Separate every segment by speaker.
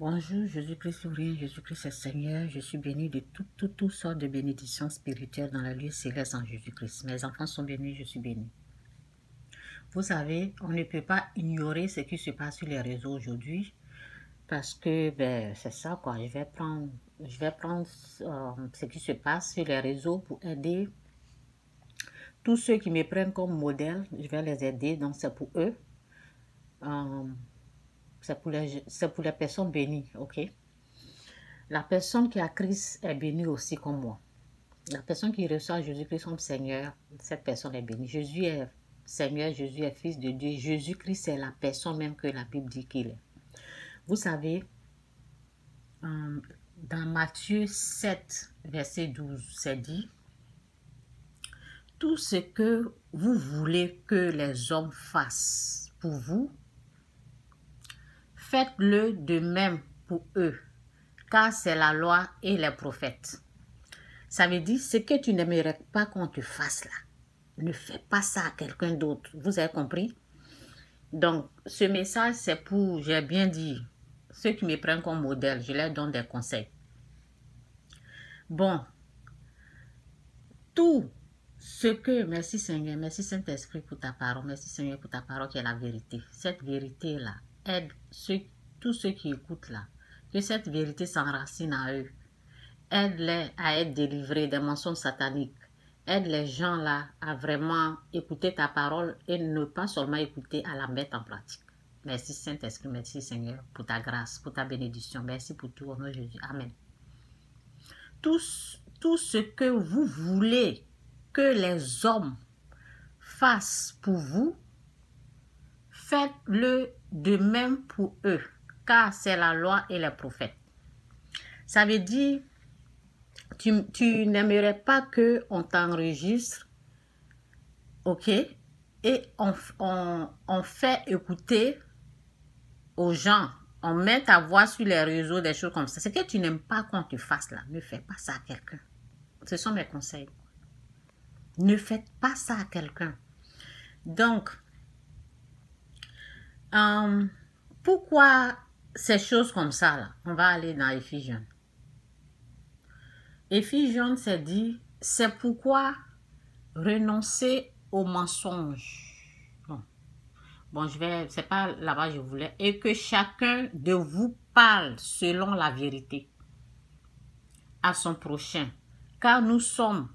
Speaker 1: Bonjour, Jésus-Christ souverain, Jésus-Christ est Seigneur. Je suis béni de toutes sortes de bénédictions spirituelles dans la lieu céleste en Jésus-Christ. Mes enfants sont bénis, je suis béni. Vous savez, on ne peut pas ignorer ce qui se passe sur les réseaux aujourd'hui parce que c'est ça quoi. Je vais prendre ce qui se passe sur les réseaux pour aider tous ceux qui me prennent comme modèle. Je vais les aider, donc c'est pour eux. C'est pour les personnes bénies, ok? La personne qui a Christ est bénie aussi comme moi. La personne qui reçoit Jésus-Christ comme Seigneur, cette personne est bénie. Jésus est Seigneur, Jésus est Fils de Dieu. Jésus-Christ est la personne même que la Bible dit qu'il est. Vous savez, dans Matthieu 7, verset 12, c'est dit, « Tout ce que vous voulez que les hommes fassent pour vous, faites-le de même pour eux, car c'est la loi et les prophètes. » Ça veut dire, ce que tu n'aimerais pas qu'on te fasse là, ne fais pas ça à quelqu'un d'autre. Vous avez compris? Donc, ce message, c'est pour, j'ai bien dit, ceux qui me prennent comme modèle, je leur donne des conseils. Bon, tout ce que, merci Seigneur, merci Saint-Esprit pour ta parole, merci Seigneur pour ta parole qui est la vérité. Cette vérité-là aide tous ceux qui écoutent là, que cette vérité s'enracine à eux. Aide-les à être délivrés des mensonges sataniques. Aide les gens là à vraiment écouter ta parole et ne pas seulement écouter, à la mettre en pratique. Merci Saint-Esprit, merci Seigneur pour ta grâce, pour ta bénédiction. Merci pour tout au nom de Jésus. Amen. Tout ce que vous voulez que les hommes fassent pour vous, faites-le de même pour eux, car c'est la loi et les prophètes. Ça veut dire, tu n'aimerais pas qu'on t'enregistre, ok, et on fait écouter aux gens, on met ta voix sur les réseaux, des choses comme ça. Ce que tu n'aimes pas qu'on te fasse là, ne fais pas ça à quelqu'un. Ce sont mes conseils. Ne faites pas ça à quelqu'un. Donc, pourquoi ces choses comme ça là? On va aller dans Éphésiens. Éphésiens, c'est dit, c'est pourquoi renoncer au mensonge. Bon, c'est pas là-bas je voulais. Et que chacun de vous parle selon la vérité à son prochain. Car nous sommes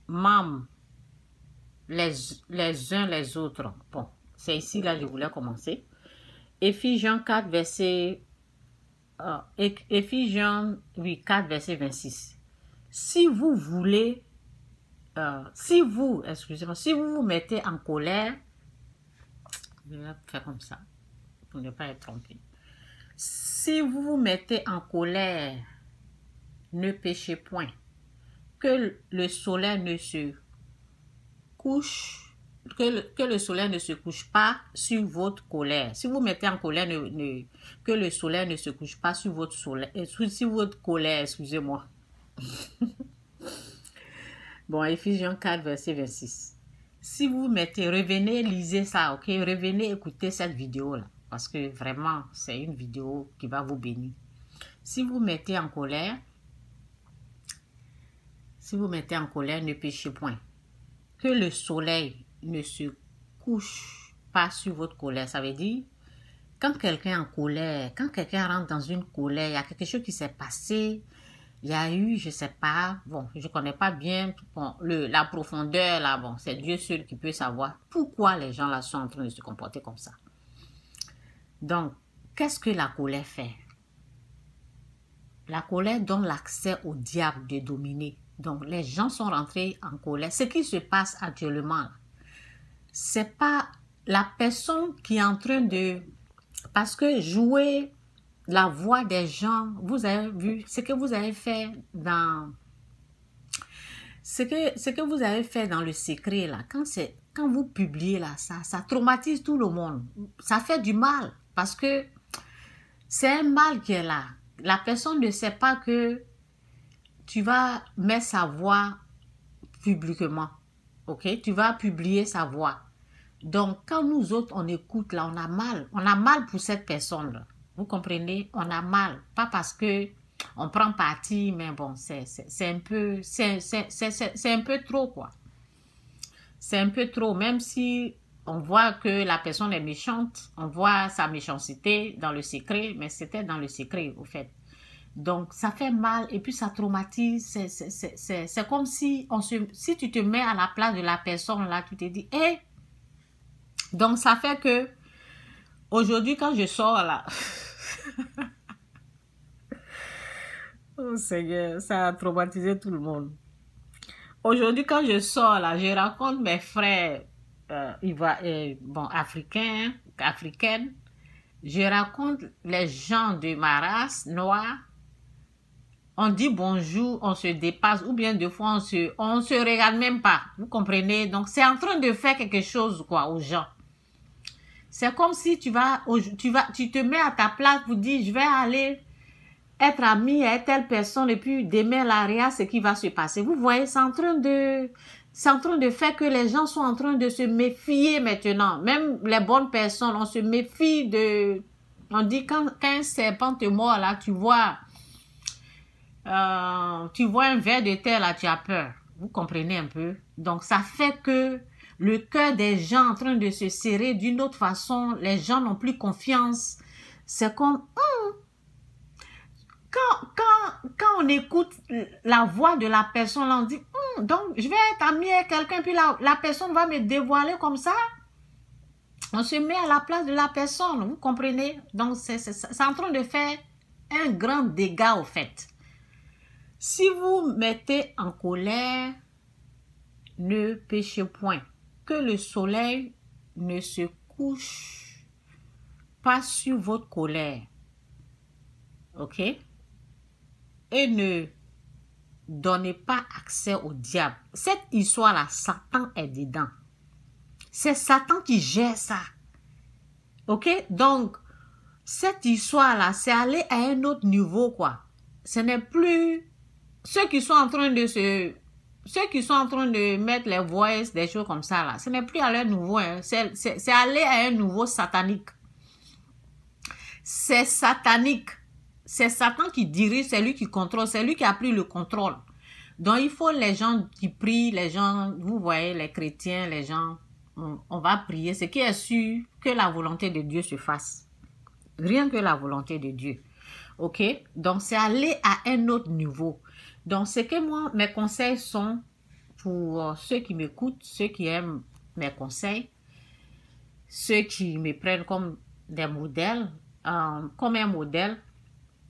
Speaker 1: membres les uns les autres. Bon, c'est ici là je voulais commencer. Éphésiens 4, verset... Éphésiens 4, verset 26. Si vous voulez... si vous vous mettez en colère... Je vais faire comme ça, pour ne pas être trompé. Si vous vous mettez en colère, ne péchez point. Que le soleil ne se couche, que le soleil ne se couche pas sur votre colère. Si vous mettez en colère, que le soleil ne se couche pas sur votre colère, excusez-moi. Bon, Éphésiens 4, verset 26. Si vous mettez, revenez, lisez ça, ok? Revenez écouter cette vidéo-là. Parce que vraiment, c'est une vidéo qui va vous bénir. Si vous mettez en colère, ne péchez point. Que le soleil ne se couche pas sur votre colère. Ça veut dire, quand quelqu'un est en colère, quand quelqu'un rentre dans une colère, il y a quelque chose qui s'est passé, il y a eu, je sais pas, bon, je connais pas bien bon, la profondeur là, bon, c'est Dieu seul qui peut savoir pourquoi les gens là sont en train de se comporter comme ça. Donc, qu'est-ce que la colère fait? La colère donne l'accès au diable de dominer. Donc, les gens sont rentrés en colère. Ce qui se passe actuellement, c'est pas la personne qui est en train de... Parce que jouer la voix des gens, vous avez vu ce que vous avez fait dans... Ce que vous avez fait dans le secret, là, quand vous publiez là, ça traumatise tout le monde. Ça fait du mal parce que c'est un mal qui est là. La personne ne sait pas que tu vas mettre sa voix publiquement. Ok? Tu vas publier sa voix. Donc, quand nous autres, on écoute là, on a mal. On a mal pour cette personne-là. Vous comprenez? On a mal. Pas parce que on prend parti, mais bon, c'est un peu, c'est un peu trop, quoi. C'est un peu trop, même si on voit que la personne est méchante, on voit sa méchanceté dans le secret, mais c'était dans le secret, au fait. Donc, ça fait mal et puis ça traumatise. C'est comme si, si tu te mets à la place de la personne, là, tu te dis, hé, donc ça fait que, aujourd'hui, quand je sors, là, oh Seigneur, ça a traumatisé tout le monde. Aujourd'hui, quand je sors, là, je rencontre mes frères, bon, africaines, je rencontre les gens de ma race noire. On dit bonjour, on se dépasse, ou bien des fois on se regarde même pas. Vous comprenez? Donc c'est en train de faire quelque chose, quoi, aux gens. C'est comme si tu te mets à ta place, vous dis, je vais aller être ami avec telle personne, et puis demain, là, ce qui va se passer. Vous voyez, c'est en train de faire que les gens sont en train de se méfier maintenant. Même les bonnes personnes, on se méfie de, on dit quand un serpent te mord, là, tu vois un ver de terre, là, tu as peur. Vous comprenez un peu? Donc, ça fait que le cœur des gens en train de se serrer d'une autre façon, les gens n'ont plus confiance. C'est comme, quand on écoute la voix de la personne, là, on dit, donc, je vais être ami avec quelqu'un, puis la personne va me dévoiler comme ça. On se met à la place de la personne, vous comprenez? Donc, c'est en train de faire un grand dégât, au fait. Si vous mettez en colère, ne péchez point. Que le soleil ne se couche pas sur votre colère. OK? Et ne donnez pas accès au diable. Cette histoire-là, Satan est dedans. C'est Satan qui gère ça. OK? Donc, cette histoire-là, c'est aller à un autre niveau, quoi. Ce n'est plus ceux qui sont en train de mettre les voices, des choses comme ça, là. Ce n'est plus à leur niveau, hein. C'est aller à un niveau satanique. C'est satanique. C'est Satan qui dirige, c'est lui qui contrôle, c'est lui qui a pris le contrôle. Donc, il faut les gens qui prient, les gens, vous voyez, les chrétiens, les gens, on va prier. Ce qui est sûr, que la volonté de Dieu se fasse. Rien que la volonté de Dieu. OK? Donc, c'est aller à un autre niveau. Donc, ce que moi, mes conseils sont pour ceux qui m'écoutent, ceux qui aiment mes conseils, ceux qui me prennent comme des modèles, comme un modèle.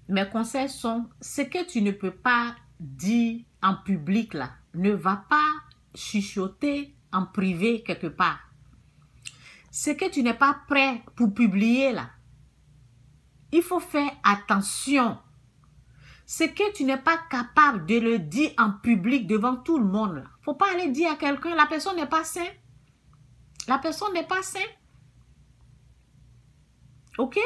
Speaker 1: Mes conseils sont, ce que tu ne peux pas dire en public, là, ne va pas chuchoter en privé quelque part. Ce que tu n'es pas prêt pour publier, là, il faut faire attention. Ce que tu n'es pas capable de le dire en public devant tout le monde, là. Faut pas aller dire à quelqu'un, la personne n'est pas saine. La personne n'est pas saine. OK?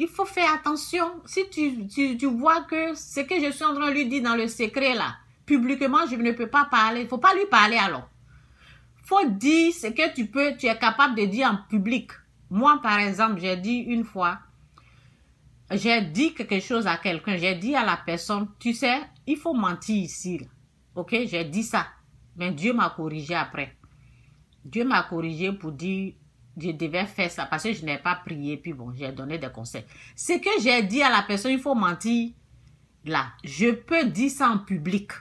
Speaker 1: Il faut faire attention. Si tu vois que ce que je suis en train de lui dire dans le secret, là, publiquement, je ne peux pas parler. Il ne faut pas lui parler alors. Il faut dire ce que tu es capable de dire en public. Moi, par exemple, j'ai dit une fois, j'ai dit quelque chose à quelqu'un. J'ai dit à la personne, tu sais, il faut mentir ici. Là. OK? J'ai dit ça. Mais Dieu m'a corrigé après. Dieu m'a corrigé pour dire, je devais faire ça parce que je n'ai pas prié. Puis bon, j'ai donné des conseils. Ce que j'ai dit à la personne, il faut mentir. Là, je peux dire ça en public.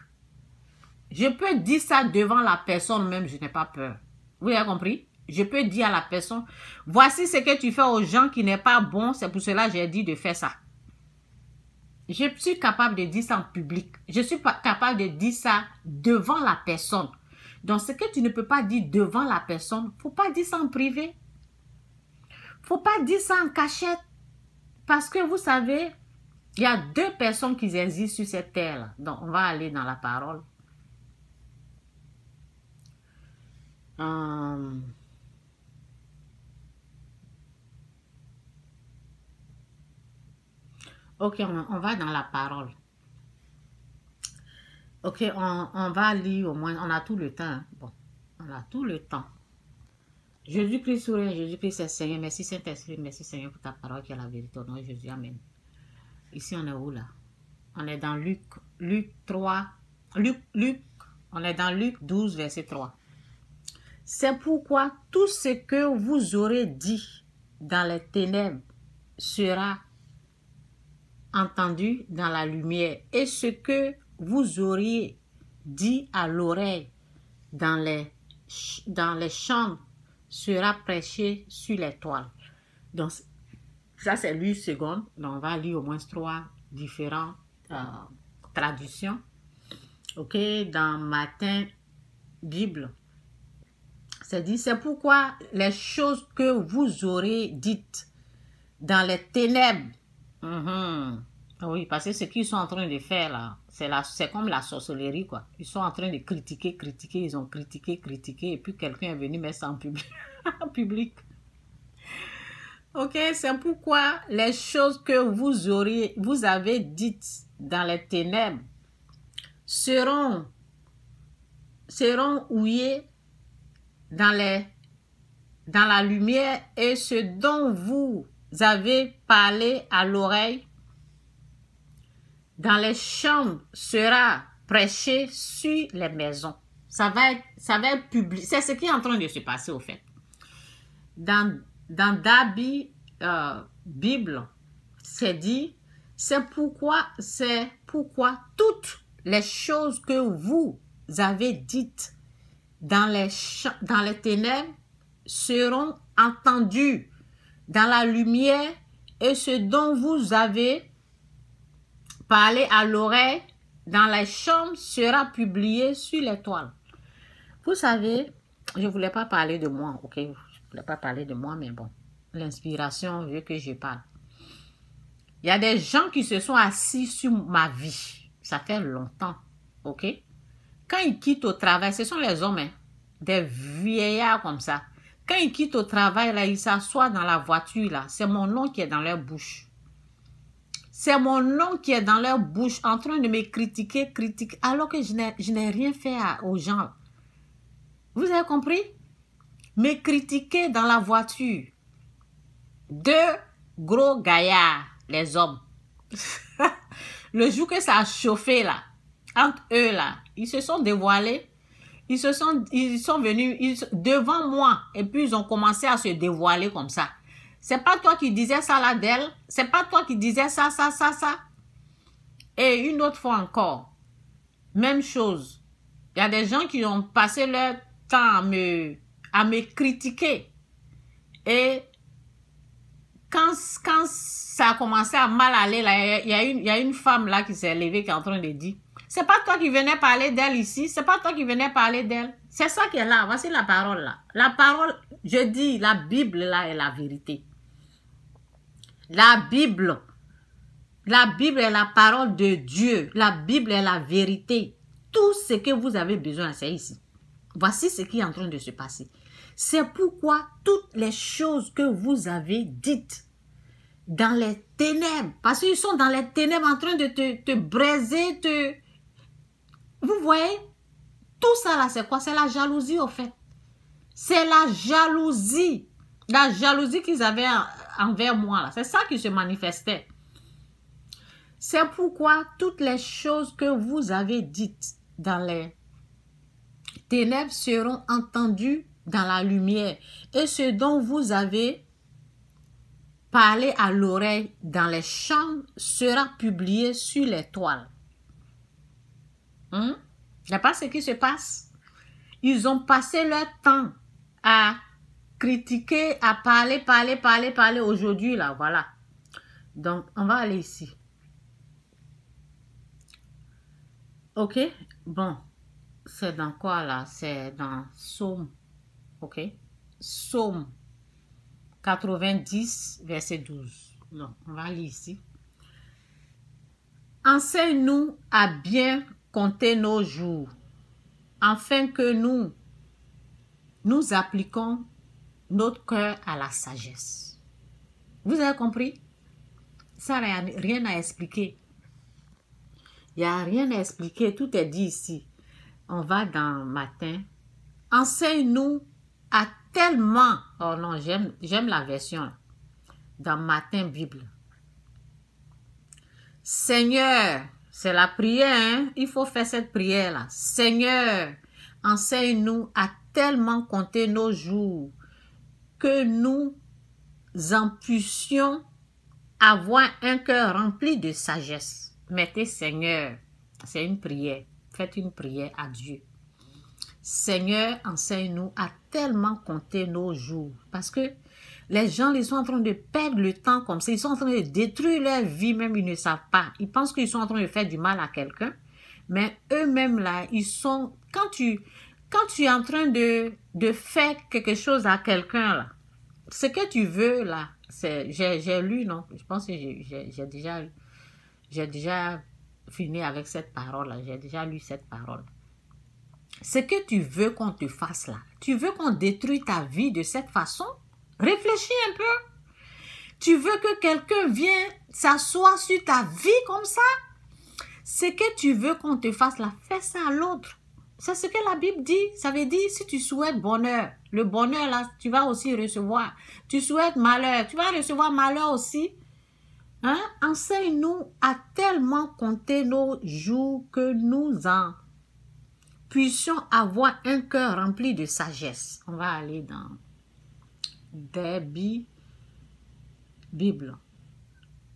Speaker 1: Je peux dire ça devant la personne même, je n'ai pas peur. Vous avez compris? Je peux dire à la personne, voici ce que tu fais aux gens qui n'est pas bon, c'est pour cela que j'ai dit de faire ça. Je suis capable de dire ça en public. Je suis pas capable de dire ça devant la personne. Donc, ce que tu ne peux pas dire devant la personne, faut pas dire ça en privé. Faut pas dire ça en cachette. Parce que vous savez, il y a deux personnes qui existent sur cette terre-là. Donc, on va aller dans la parole. Ok, on va dans la parole. Ok, on va lire au moins, on a tout le temps. Hein. Bon, on a tout le temps. Jésus-Christ sourire, Jésus-Christ est Seigneur. Merci Saint-Esprit, merci Seigneur pour ta parole qui est la vérité. Au nom de Jésus, Amen. Ici, on est où là? On est dans Luc 3. On est dans Luc 12, verset 3. C'est pourquoi tout ce que vous aurez dit dans les ténèbres sera entendu dans la lumière, et ce que vous auriez dit à l'oreille dans les chambres sera prêché sur les toiles. Donc, ça c'est Luc seconde. Donc, on va lire au moins 3 différentes traductions. Ok, dans Matin Bible, c'est dit, c'est pourquoi les choses que vous aurez dites dans les ténèbres, oui, parce que ce qu'ils sont en train de faire là, c'est comme la sorcellerie quoi. Ils sont en train de critiquer, ils ont critiqué, et puis quelqu'un est venu mettre ça en public. En public. Ok, c'est pourquoi les choses que vous avez dites dans les ténèbres seront ouillées dans la lumière, et ce dont vous avez parlé à l'oreille dans les chambres sera prêché sur les maisons. Ça va être public. C'est ce qui est en train de se passer au fait. Dans Darby Bible, c'est dit, c'est pourquoi toutes les choses que vous avez dites dans les ténèbres seront entendues dans la lumière, et ce dont vous avez parlé à l'oreille dans les chambres sera publié sur les toiles. Vous savez, je ne voulais pas parler de moi, ok? Je ne voulais pas parler de moi, mais bon, l'inspiration veut que je parle. Il y a des gens qui se sont assis sur ma vie. Ça fait longtemps, ok? Quand ils quittent au travail, ce sont les hommes, hein, des vieillards comme ça. Quand ils quittent au travail, là, ils s'assoient dans la voiture, là. C'est mon nom qui est dans leur bouche. C'est mon nom qui est dans leur bouche, en train de me critiquer, alors que je n'ai rien fait aux gens. Vous avez compris? Me critiquer dans la voiture. 2 gros gaillards, les hommes. Le jour que ça a chauffé, là, entre eux, là, ils se sont dévoilés. Ils sont venus devant moi, et puis ils ont commencé à se dévoiler comme ça. C'est pas toi qui disais ça là d'elle. C'est pas toi qui disais ça. Et une autre fois encore, même chose. Il y a des gens qui ont passé leur temps à me critiquer. Et quand ça a commencé à mal aller, là, il y a une femme là qui s'est levée qui est en train de dire, c'est pas toi qui venais parler d'elle ici, c'est pas toi qui venais parler d'elle. C'est ça qui est là, voici la parole là. La parole, je dis, la Bible là est la vérité. La Bible est la parole de Dieu. La Bible est la vérité. Tout ce que vous avez besoin, c'est ici. Voici ce qui est en train de se passer. C'est pourquoi toutes les choses que vous avez dites dans les ténèbres, parce qu'ils sont dans les ténèbres en train de te braiser, vous voyez, tout ça là, c'est quoi? C'est la jalousie au fait. C'est la jalousie. La jalousie qu'ils avaient envers moi là. C'est ça qui se manifestait. C'est pourquoi toutes les choses que vous avez dites dans les ténèbres seront entendues dans la lumière. Et ce dont vous avez parlé à l'oreille dans les chambres sera publié sur les toiles. Il n'y a pas ce qui se passe. Ils ont passé leur temps à critiquer, à parler aujourd'hui, là, voilà. Donc, on va aller ici. Ok, bon, c'est dans quoi, là? C'est dans Psaume, ok? Psaume 90, verset 12. Donc, on va aller ici. Enseigne-nous à bien compter nos jours, afin que nous appliquons notre cœur à la sagesse. Vous avez compris? Ça, il n'y a rien à expliquer. Il n'y a rien à expliquer. Tout est dit ici. On va dans Matin. Enseigne-nous a tellement... Oh non, j'aime la version dans Matin Bible. Seigneur, c'est la prière, hein? Il faut faire cette prière-là. Seigneur, enseigne-nous à tellement compter nos jours que nous en puissions avoir un cœur rempli de sagesse. Mettez Seigneur, c'est une prière. Faites une prière à Dieu. Seigneur, enseigne-nous à tellement compter nos jours. Parce que les gens, ils sont en train de perdre le temps comme ça. Ils sont en train de détruire leur vie, même ils ne savent pas. Ils pensent qu'ils sont en train de faire du mal à quelqu'un. Mais eux-mêmes, là, ils sont... Quand tu es en train de faire quelque chose à quelqu'un, là, ce que tu veux, là, c'est... J'ai lu, non? Je pense que j'ai déjà fini avec cette parole-là. J'ai déjà lu cette parole. Ce que tu veux qu'on te fasse là, tu veux qu'on détruise ta vie de cette façon? Réfléchis un peu. Tu veux que quelqu'un vienne s'asseoir sur ta vie comme ça? Ce que tu veux qu'on te fasse là, fais ça à l'autre. C'est ce que la Bible dit. Ça veut dire, si tu souhaites bonheur, le bonheur là, tu vas aussi recevoir. Tu souhaites malheur, tu vas recevoir malheur aussi. Hein? Enseigne-nous à tellement compter nos jours que nous en puissions avoir un cœur rempli de sagesse. On va aller dans des Bible.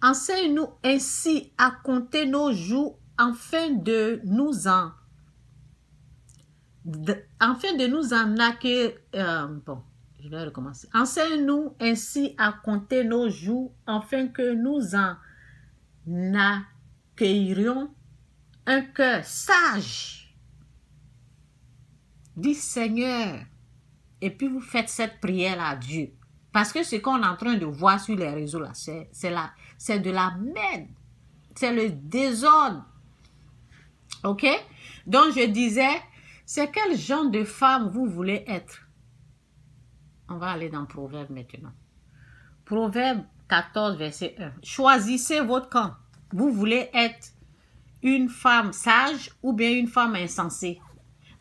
Speaker 1: Enseigne-nous ainsi à compter nos jours afin de nous en acquérir. Bon, je vais recommencer. Enseigne-nous ainsi à compter nos jours afin que nous en accueillions un cœur sage. Dis Seigneur. Et puis vous faites cette prière à Dieu. Parce que ce qu'on est en train de voir sur les réseaux là, c'est de la merde. C'est le désordre. Ok? Donc je disais, c'est quel genre de femme vous voulez être? On va aller dans Proverbe maintenant. Proverbe 14, verset 1. Choisissez votre camp. Vous voulez être une femme sage ou bien une femme insensée?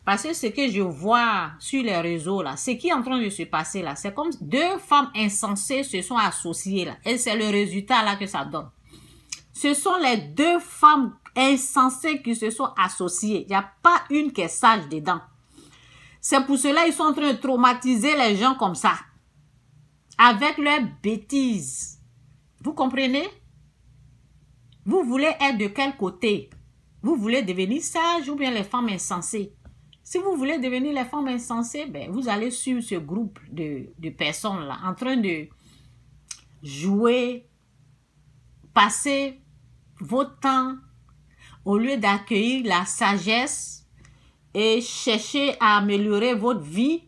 Speaker 1: Parce que ce que je vois sur les réseaux, là, ce qui est en train de se passer, là, c'est comme deux femmes insensées se sont associées, là. Et c'est le résultat, là, que ça donne. Ce sont les deux femmes insensées qui se sont associées. Il n'y a pas une qui est sage dedans. C'est pour cela qu'ils sont en train de traumatiser les gens comme ça. Avec leurs bêtises. Vous comprenez? Vous voulez être de quel côté? Vous voulez devenir sage ou bien les femmes insensées? Si vous voulez devenir les femmes insensées, ben, vous allez suivre ce groupe de personnes-là en train de jouer, passer votre temps au lieu d'accueillir la sagesse et chercher à améliorer votre vie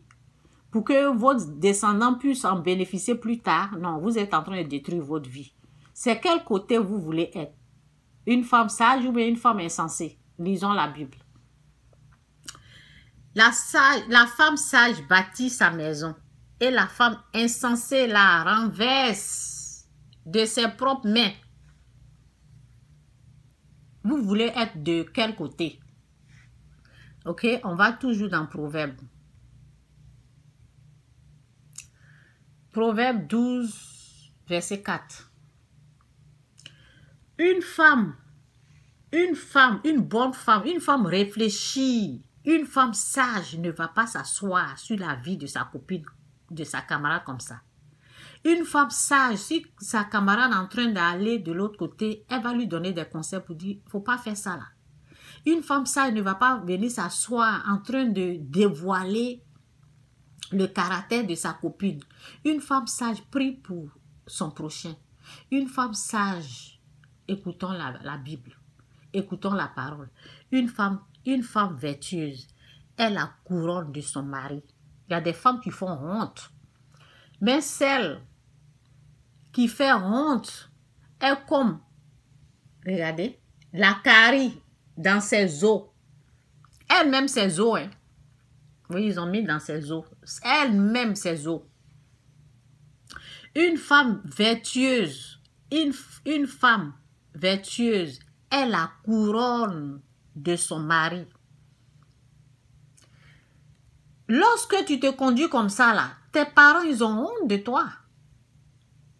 Speaker 1: pour que vos descendants puissent en bénéficier plus tard. Non, vous êtes en train de détruire votre vie. C'est quel côté vous voulez être? Une femme sage ou bien une femme insensée? Lisons la Bible. La femme sage bâtit sa maison et la femme insensée la renverse de ses propres mains. Vous voulez être de quel côté? Ok, on va toujours dans Proverbe. Proverbe 12, verset 4. Une bonne femme, une femme réfléchie, une femme sage ne va pas s'asseoir sur la vie de sa copine, de sa camarade comme ça. Une femme sage, si sa camarade est en train d'aller de l'autre côté, elle va lui donner des conseils pour dire, il ne faut pas faire ça là. Une femme sage ne va pas venir s'asseoir en train de dévoiler le caractère de sa copine. Une femme sage prie pour son prochain. Une femme sage, écoutons la Bible, écoutons la parole. Une femme vertueuse est la couronne de son mari. Il y a des femmes qui font honte. Mais celle qui fait honte est comme, regardez, la carie dans ses os. Elle-même ses os, hein. Oui, ils ont mis dans ses os. Elle-même ses os. Une femme vertueuse, une femme vertueuse est la couronne de son mari. lorsque tu te conduis comme ça, là, tes parents, ils ont honte de toi.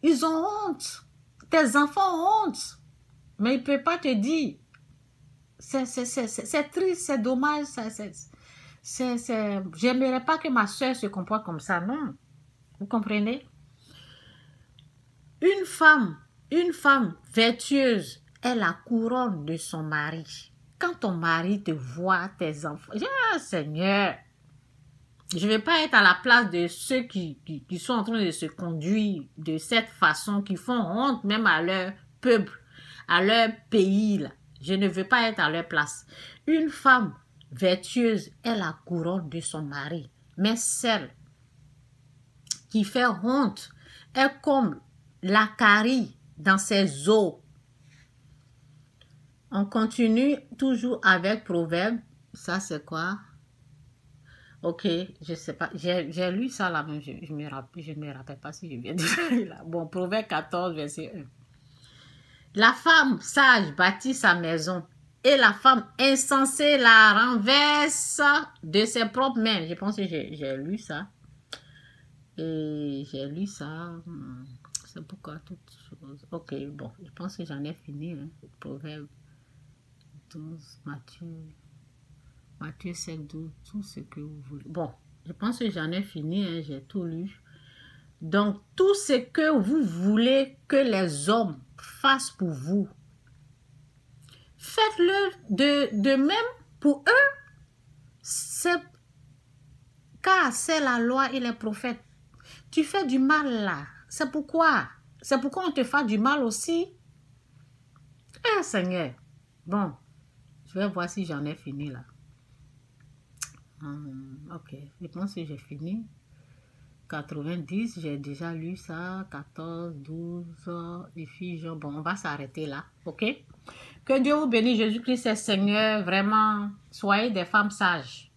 Speaker 1: Ils ont honte. Tes enfants ont honte. Mais ils ne peuvent pas te dire. C'est triste, c'est dommage. J'aimerais pas que ma soeur se comporte comme ça, non. Vous comprenez? Une femme vertueuse est la couronne de son mari. Quand ton mari te voit, tes enfants, ah, Seigneur, je ne vais pas être à la place de ceux qui sont en train de se conduire de cette façon, qui font honte même à leur peuple, à leur pays, là. Je ne veux pas être à leur place. Une femme vertueuse est la couronne de son mari. Mais celle qui fait honte est comme la carie dans ses os. On continue toujours avec Proverbe. Ça, c'est quoi? Ok, je sais pas. J'ai lu ça là même. Je me rappelle pas si je viens de lire là. Bon, Proverbe 14, verset 1. La femme sage bâtit sa maison et la femme insensée la renverse de ses propres mains. Je pense que j'ai lu ça. Et j'ai lu ça. C'est pourquoi toutes choses. Ok, bon, je pense que j'en ai fini. Hein. Proverbe 12, Matthieu 7, 12, tout ce que vous voulez. Bon, je pense que j'en ai fini. Hein, j'ai tout lu. Donc, tout ce que vous voulez que les hommes fassent pour vous, faites-le de même pour eux. Car c'est la loi et les prophètes. Tu fais du mal là. C'est pourquoi on te fait du mal aussi. Eh Seigneur. Bon, je vais voir si j'en ai fini là. Ok, je pense que j'ai fini. 90, j'ai déjà lu ça. 14, 12, Éphésiens. Bon, on va s'arrêter là, ok? Que Dieu vous bénisse, Jésus-Christ est Seigneur. Vraiment, soyez des femmes sages.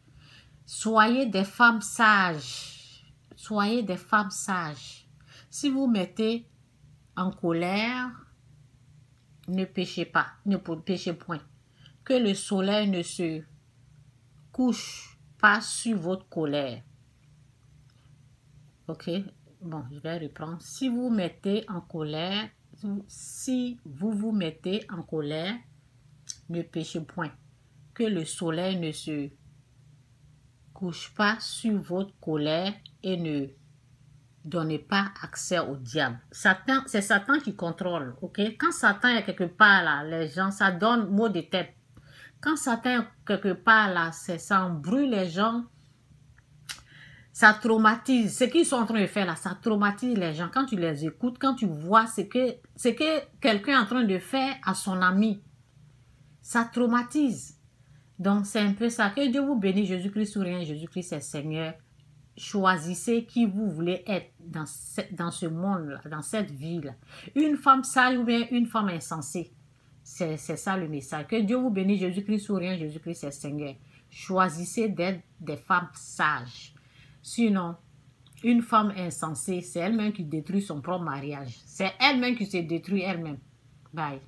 Speaker 1: Soyez des femmes sages. Soyez des femmes sages. Si vous mettez en colère, ne péchez pas, ne péchez point. Que le soleil ne se couche pas sur votre colère. Ok, bon, je vais reprendre. Si vous mettez en colère, si vous vous mettez en colère, ne péchez point. Que le soleil ne se couche pas sur votre colère et ne donnez pas accès au diable. Satan, c'est Satan qui contrôle, ok? Quand Satan est quelque part là, les gens, ça donne maux de tête. Quand Satan est quelque part là, ça embrouille les gens, ça traumatise. Ce qu'ils sont en train de faire là, ça traumatise les gens. Quand tu les écoutes, quand tu vois ce que quelqu'un est en train de faire à son ami, ça traumatise. Donc, c'est un peu ça. Que Dieu vous bénisse, Jésus-Christ souriant, Jésus-Christ est Seigneur. Choisissez qui vous voulez être dans ce monde-là, dans cette vie-là. Une femme sage ou bien une femme insensée. C'est ça le message. Que Dieu vous bénisse, Jésus-Christ souriant, Jésus-Christ est Seigneur. Choisissez d'être des femmes sages. Sinon, une femme insensée, c'est elle-même qui détruit son propre mariage. C'est elle-même qui se détruit elle-même. Bye.